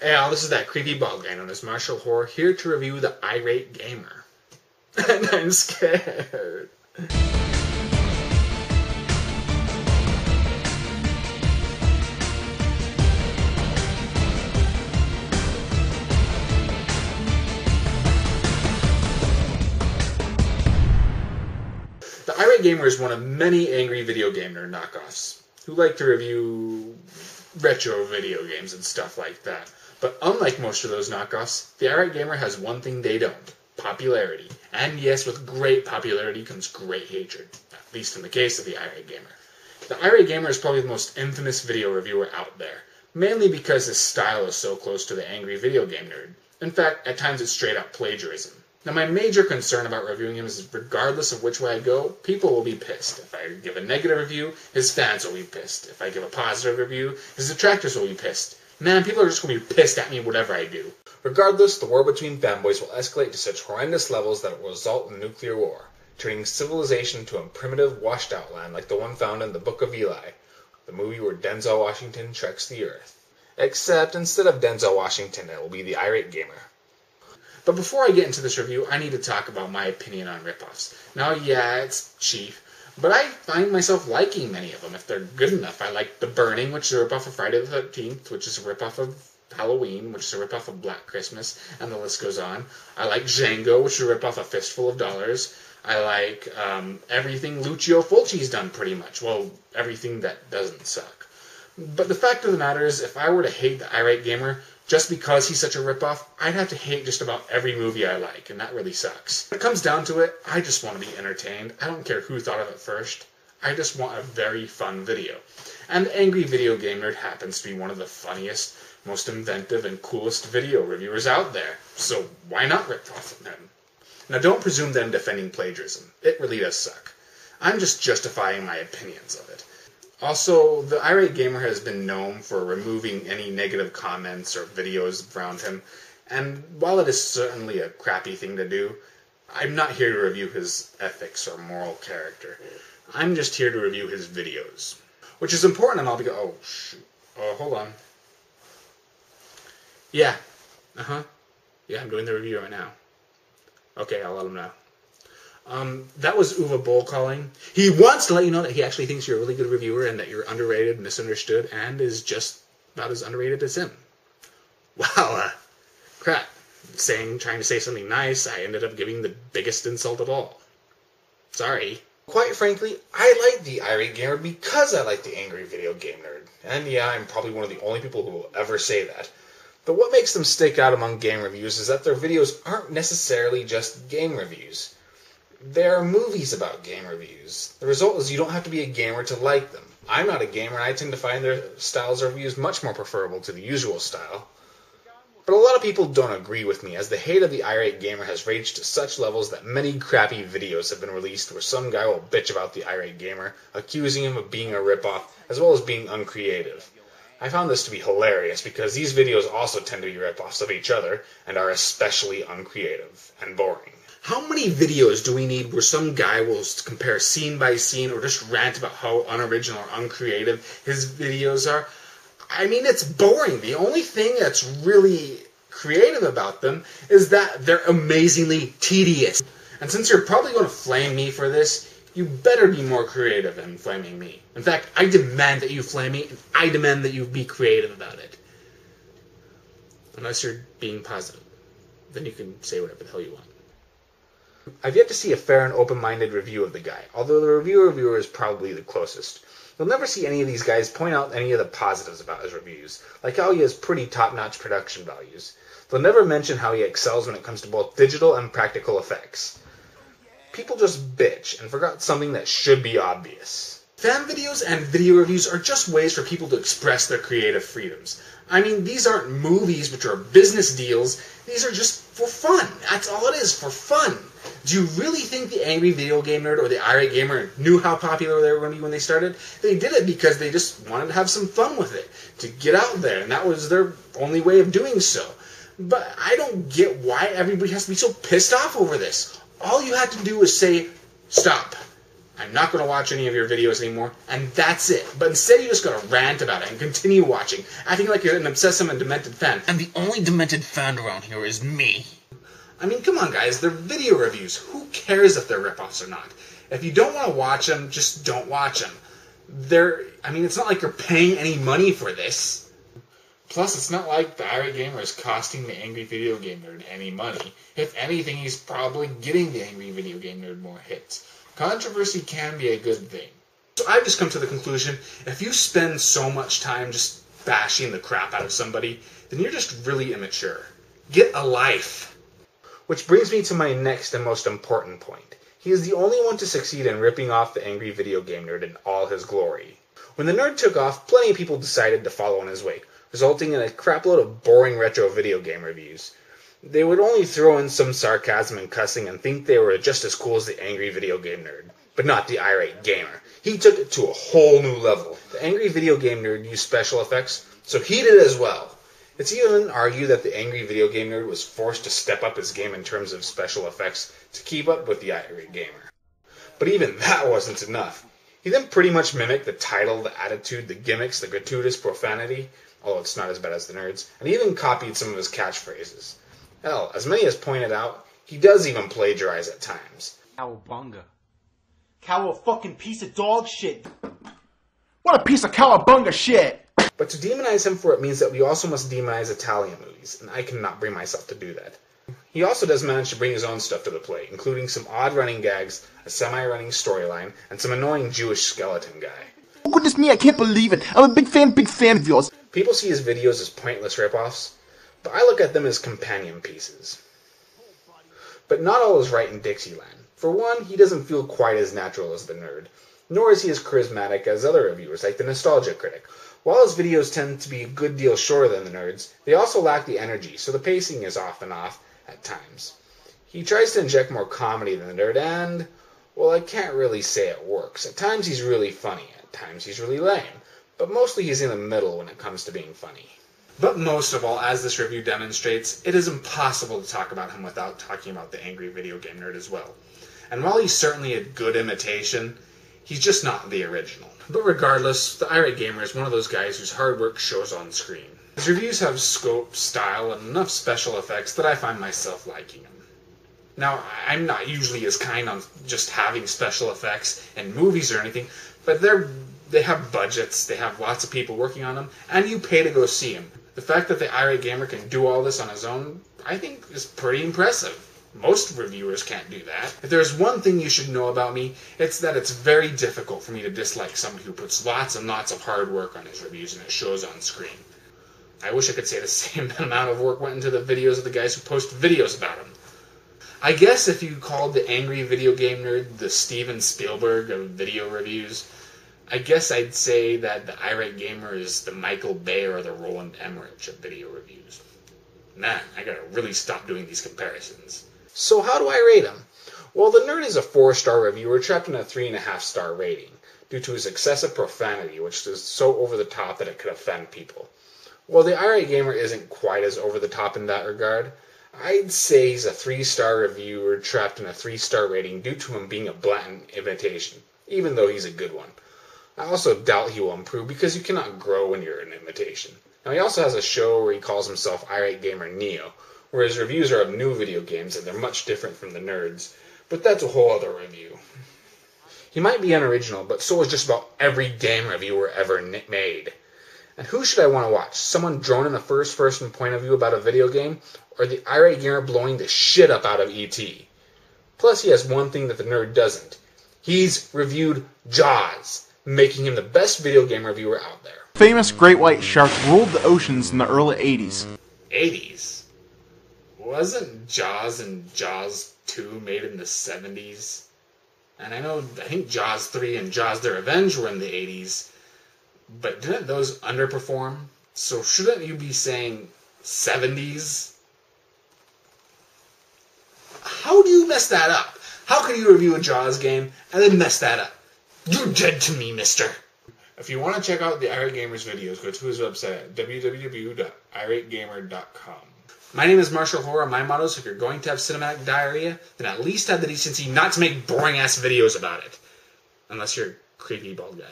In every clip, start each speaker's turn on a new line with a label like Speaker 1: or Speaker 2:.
Speaker 1: Hey all, this is that creepy bald guy known as Marshall Horror, here to review the Irate Gamer. And I'm scared. The Irate Gamer is one of many angry video game nerd knockoffs who like to review retro video games and stuff like that. But unlike most of those knockoffs, the Irate Gamer has one thing they don't: popularity. And yes, with great popularity comes great hatred, at least in the case of the Irate Gamer. The Irate Gamer is probably the most infamous video reviewer out there, mainly because his style is so close to the angry video game nerd. In fact, at times it's straight up plagiarism. Now, my major concern about reviewing him is regardless of which way I go, people will be pissed. If I give a negative review, his fans will be pissed. If I give a positive review, his detractors will be pissed. Man, people are just going to be pissed at me whatever I do. Regardless, the war between fanboys will escalate to such horrendous levels that it will result in nuclear war, turning civilization to a primitive, washed-out land like the one found in the Book of Eli, the movie where Denzel Washington treks the earth. Except, instead of Denzel Washington, it will be the Irate Gamer. But before I get into this review, I need to talk about my opinion on ripoffs. Now, yeah, it's cheap, but I find myself liking many of them if they're good enough. I like The Burning, which is a ripoff of Friday the 13th, which is a ripoff of Halloween, which is a ripoff of Black Christmas, and the list goes on. I like Django, which is a ripoff of Fistful of Dollars. I like everything Lucio Fulci's done, pretty much. Well, everything that doesn't suck. But the fact of the matter is, if I were to hate the Irate Gamer just because he's such a ripoff, I'd have to hate just about every movie I like, and that really sucks. When it comes down to it, I just want to be entertained. I don't care who thought of it first. I just want a very fun video. And the Angry Video Game Nerd happens to be one of the funniest, most inventive, and coolest video reviewers out there. So why not rip off from him? Now don't presume that I'm defending plagiarism. It really does suck. I'm just justifying my opinions of it. Also, the Irate Gamer has been known for removing any negative comments or videos around him, and while it is certainly a crappy thing to do, I'm not here to review his ethics or moral character. I'm just here to review his videos. Which is important and all because... Oh, shoot. Oh, hold on. Yeah. Yeah, I'm doing the review right now. Okay, I'll let him know. That was Uwe Boll calling. He wants to let you know that he actually thinks you're a really good reviewer and that you're underrated, misunderstood, and is just about as underrated as him. Wow, crap. Trying to say something nice, I ended up giving the biggest insult of all. Sorry. Quite frankly, I like the Irate Gamer because I like the angry video game nerd. And yeah, I'm probably one of the only people who will ever say that. But what makes them stick out among game reviews is that their videos aren't necessarily just game reviews. There are movies about game reviews. The result is you don't have to be a gamer to like them. I'm not a gamer, and I tend to find their styles of reviews much more preferable to the usual style. But a lot of people don't agree with me, as the hate of the Irate Gamer has raged to such levels that many crappy videos have been released where some guy will bitch about the Irate Gamer, accusing him of being a ripoff, as well as being uncreative. I found this to be hilarious because these videos also tend to be ripoffs of each other, and are especially uncreative and boring. How many videos do we need where some guy will compare scene by scene or just rant about how unoriginal or uncreative his videos are? I mean, it's boring. The only thing that's really creative about them is that they're amazingly tedious. And since you're probably going to flame me for this, you better be more creative than flaming me. In fact, I demand that you flame me, and I demand that you be creative about it. Unless you're being positive. Then you can say whatever the hell you want. I've yet to see a fair and open-minded review of the guy, although the reviewer is probably the closest. You'll never see any of these guys point out any of the positives about his reviews, like how he has pretty top-notch production values. They'll never mention how he excels when it comes to both digital and practical effects. People just bitch and forgot something that should be obvious. Fan videos and video reviews are just ways for people to express their creative freedoms. I mean, these aren't movies which are business deals. These are just for fun. That's all it is, for fun. Do you really think the Angry Video Game Nerd or the Irate Gamer knew how popular they were going to be when they started? They did it because they just wanted to have some fun with it, to get out there, and that was their only way of doing so. But I don't get why everybody has to be so pissed off over this. All you had to do was say, stop. I'm not going to watch any of your videos anymore, and that's it. But instead you're just going to rant about it and continue watching, acting like you're an obsessive and demented fan. And the only demented fan around here is me. I mean, come on guys, they're video reviews. Who cares if they're ripoffs or not? If you don't want to watch them, just don't watch them. It's not like you're paying any money for this. Plus, it's not like the Irate Gamer is costing the Angry Video Game Nerd any money. If anything, he's probably getting the Angry Video Game Nerd more hits. Controversy can be a good thing. So I've just come to the conclusion, if you spend so much time just bashing the crap out of somebody, then you're just really immature. Get a life. Which brings me to my next and most important point. He is the only one to succeed in ripping off the Angry Video Game Nerd in all his glory. When the nerd took off, plenty of people decided to follow in his wake, resulting in a crapload of boring retro video game reviews. They would only throw in some sarcasm and cussing and think they were just as cool as the Angry Video Game Nerd, but not the Irate Gamer. He took it to a whole new level. The Angry Video Game Nerd used special effects, so he did as well. It's even argued that the Angry Video Game Nerd was forced to step up his game in terms of special effects to keep up with the Irate Gamer. But even that wasn't enough. He then pretty much mimicked the title, the attitude, the gimmicks, the gratuitous profanity, although it's not as bad as the nerds, and even copied some of his catchphrases. Hell, as many has pointed out, he does even plagiarize at times.
Speaker 2: Cowabunga. Cow a fucking piece of dog shit. What a piece of cowabunga shit!
Speaker 1: But to demonize him for it means that we also must demonize Italian movies, and I cannot bring myself to do that. He also does manage to bring his own stuff to the plate, including some odd running gags, a semi-running storyline, and some annoying Jewish skeleton guy.
Speaker 2: Oh goodness me, I can't believe it. I'm a big fan of yours.
Speaker 1: People see his videos as pointless ripoffs, but I look at them as companion pieces. But not all is right in Dixieland. For one, he doesn't feel quite as natural as the nerd, nor is he as charismatic as other reviewers like the Nostalgia Critic. While his videos tend to be a good deal shorter than the nerds, they also lack the energy, so the pacing is off and off at times. He tries to inject more comedy than the nerd, and, well, I can't really say it works. At times he's really funny, at times he's really lame, but mostly he's in the middle when it comes to being funny. But most of all, as this review demonstrates, it is impossible to talk about him without talking about the Angry Video Game Nerd as well. And while he's certainly a good imitation, he's just not the original. But regardless, the Irate Gamer is one of those guys whose hard work shows on screen. His reviews have scope, style, and enough special effects that I find myself liking him. Now, I'm not usually as kind on just having special effects in movies or anything, but they have budgets, they have lots of people working on them, and you pay to go see them. The fact that the Irate Gamer can do all this on his own, I think is pretty impressive. Most reviewers can't do that. If there's one thing you should know about me, it's that it's very difficult for me to dislike somebody who puts lots and lots of hard work on his reviews and it shows on screen. I wish I could say the same amount of work went into the videos of the guys who post videos about him. I guess if you called the Angry Video Game Nerd the Steven Spielberg of video reviews, I guess I'd say that the Irate Gamer is the Michael Bay or the Roland Emmerich of video reviews. Man, I gotta really stop doing these comparisons. So how do I rate him? Well, the nerd is a 4-star reviewer trapped in a 3.5-star rating, due to his excessive profanity, which is so over the top that it could offend people. While the Irate Gamer isn't quite as over the top in that regard, I'd say he's a 3-star reviewer trapped in a 3-star rating due to him being a blatant imitation, even though he's a good one. I also doubt he will improve because you cannot grow when you're an imitation. Now he also has a show where he calls himself Irate Gamer Neo, where his reviews are of new video games and they're much different from the nerds, but that's a whole other review. He might be unoriginal, but so is just about every game reviewer ever made. And who should I want to watch? Someone droning a first-person point of view about a video game, or the Irate Gamer blowing the shit up out of E.T.? Plus he has one thing that the nerd doesn't. He's reviewed Jaws, making him the best video game reviewer out there.
Speaker 2: Famous great white shark ruled the oceans in the early 80s.
Speaker 1: 80s? Wasn't Jaws and Jaws 2 made in the 70s? And I think Jaws 3 and Jaws The Revenge were in the 80s, but didn't those underperform? So shouldn't you be saying 70s? How do you mess that up? How can you review a Jaws game and then mess that up? You're dead to me, mister. If you want to check out the Irate Gamer's videos, go to his website at www.irategamer.com. My name is Marshall Horror. My motto is if you're going to have cinematic diarrhea, then at least have the decency not to make boring-ass videos about it. Unless you're a creepy bald guy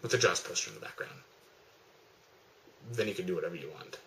Speaker 1: with a Jaws poster in the background. Then you can do whatever you want.